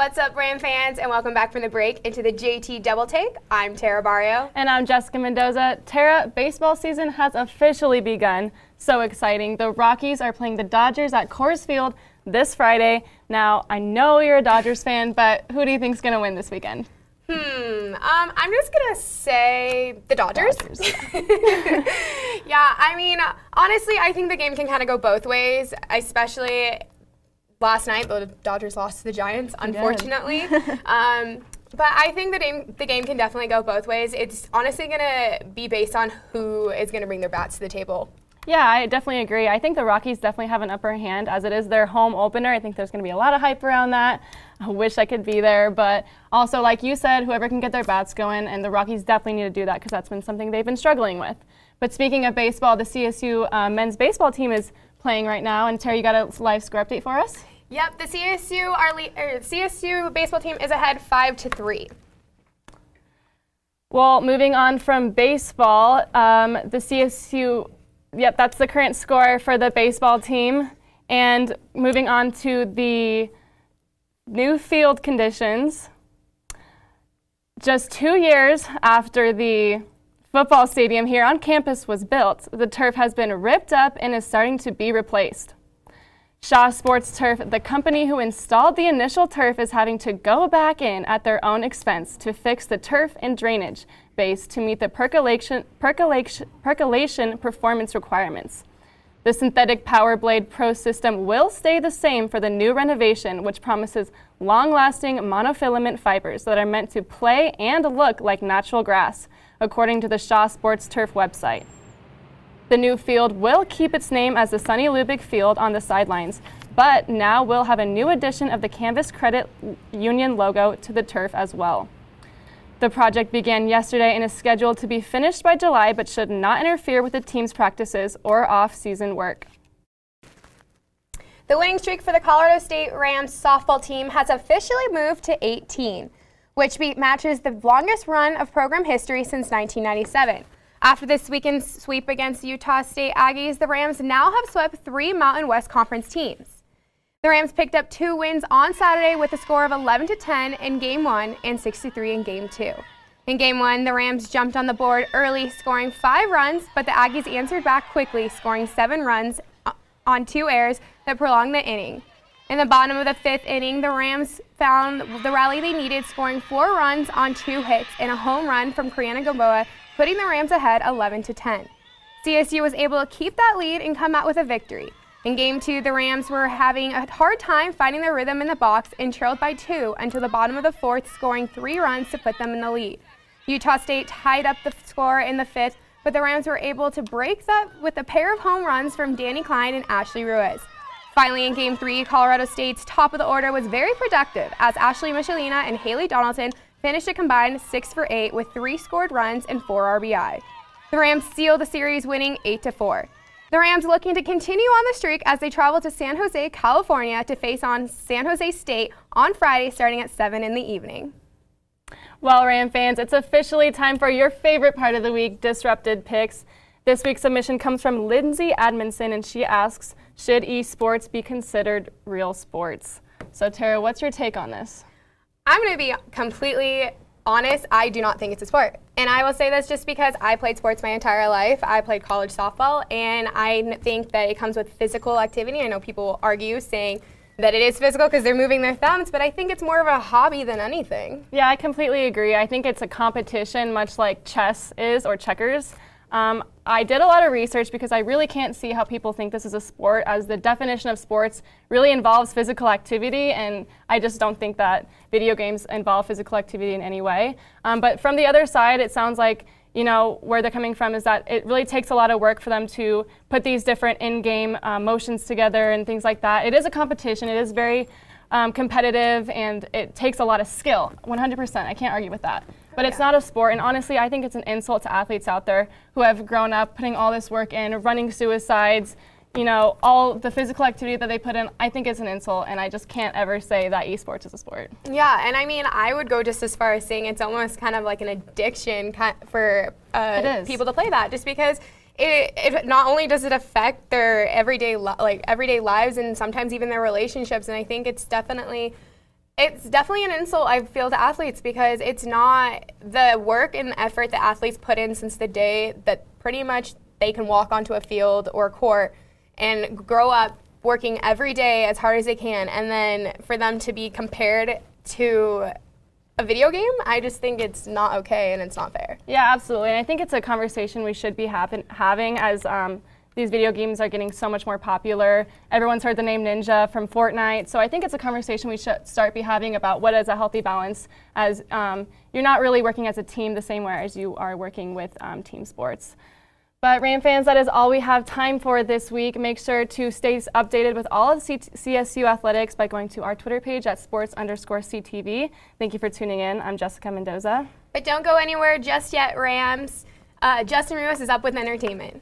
What's up, Ram fans, and welcome back from the break into the JT Double Take. I'm Terah Barrio. And I'm Jessica Mendoza. Terah, baseball season has officially begun. So exciting. The Rockies are playing the Dodgers at Coors Field this Friday. Now, I know you're a Dodgers fan, but who do you think's going to win this weekend? I'm just going to say the Dodgers. Yeah, I mean, honestly, I think the game can kind of go both ways, especially last night. The Dodgers lost to the Giants, unfortunately. But I think the game can definitely go both ways. It's honestly going to be based on who is going to bring their bats to the table. Yeah, I definitely agree. I think the Rockies definitely have an upper hand as it is their home opener. I think there's going to be a lot of hype around that. I wish I could be there, but also, like you said, whoever can get their bats going, and the Rockies definitely need to do that because that's been something they've been struggling with. But speaking of baseball, the CSU men's baseball team is playing right now, and Terah, you got a live score update for us? Yep, the CSU baseball team is ahead 5-3. Well, moving on from baseball, the CSU, yep, that's the current score for the baseball team. And moving on to the new field conditions, just 2 years after the football stadium here on campus was built, the turf has been ripped up and is starting to be replaced. Shaw Sports Turf, the company who installed the initial turf, is having to go back in at their own expense to fix the turf and drainage base to meet the percolation performance requirements. The Synthetic Power Blade Pro system will stay the same for the new renovation, which promises long-lasting monofilament fibers that are meant to play and look like natural grass, according to the Shaw Sports Turf website. The new field will keep its name as the Sonny Lubick Field on the sidelines, but now will have a new edition of the Canvas Credit Union logo to the turf as well. The project began yesterday and is scheduled to be finished by July, but should not interfere with the team's practices or off-season work. The winning streak for the Colorado State Rams softball team has officially moved to 18, which matches the longest run of program history since 1997. After this weekend's sweep against Utah State Aggies, the Rams now have swept 3 Mountain West Conference teams. The Rams picked up 2 wins on Saturday with a score of 11-10 in Game 1 and 63 in Game 2. In Game 1, the Rams jumped on the board early, scoring 5 runs, but the Aggies answered back quickly, scoring 7 runs on 2 errors that prolonged the inning. In the bottom of the 5th inning, the Rams found the rally they needed, scoring 4 runs on 2 hits and a home run from Kriana Gamboa, putting the Rams ahead 11-10. CSU was able to keep that lead and come out with a victory. In Game 2, the Rams were having a hard time finding their rhythm in the box and trailed by 2 until the bottom of the 4th, scoring 3 runs to put them in the lead. Utah State tied up the score in the 5th, but the Rams were able to break that with a pair of home runs from Danny Klein and Ashley Ruiz. Finally, in Game 3, Colorado State's top of the order was very productive as Ashley Michelina and Haley Donaldson finished a combined 6 for 8 with 3 scored runs and 4 RBI. The Rams sealed the series, winning 8-4. The Rams looking to continue on the streak as they travel to San Jose, California to face on San Jose State on Friday starting at 7 in the evening. Well, Ram fans, it's officially time for your favorite part of the week, Disrupted Pics. This week's submission comes from Lindsay Admonson, and she asks, should esports be considered real sports? So, Terah, what's your take on this? I'm going to be completely honest. I do not think it's a sport. And I will say this just because I played sports my entire life. I played college softball, and I think that it comes with physical activity. I know people will argue saying that it is physical because they're moving their thumbs, but I think it's more of a hobby than anything. Yeah, I completely agree. I think it's a competition, much like chess is or checkers. I did a lot of research because I really can't see how people think this is a sport, as the definition of sports really involves physical activity, and I just don't think that video games involve physical activity in any way. But from the other side, it sounds like, you know, where they're coming from is that it really takes a lot of work for them to put these different in-game motions together and things like that. It is a competition. It is very competitive, and it takes a lot of skill, 100%. I can't argue with that. But it's not a sport, and honestly, I think it's an insult to athletes out there who have grown up putting all this work in, running suicides, you know, all the physical activity that they put in. I think it's an insult, and I just can't ever say that esports is a sport. Yeah, and I mean, I would go just as far as saying it's almost kind of like an addiction for people to play that, just because it not only does it affect their everyday lives and sometimes even their relationships, and I think it's definitely It's definitely an insult, I feel, to athletes because it's not the work and effort that athletes put in since the day that pretty much they can walk onto a field or court and grow up working every day as hard as they can, and then for them to be compared to a video game, I just think it's not okay and it's not fair. Yeah, absolutely. And I think it's a conversation we should be having as these video games are getting so much more popular. Everyone's heard the name Ninja from Fortnite. So I think it's a conversation we should start be having about what is a healthy balance, as you're not really working as a team the same way as you are working with team sports. But Ram fans, that is all we have time for this week. Make sure to stay updated with all of CSU athletics by going to our Twitter page at sports_CTV. Thank you for tuning in. I'm Jessica Mendoza. But don't go anywhere just yet, Rams. Justin Ruiz is up with entertainment.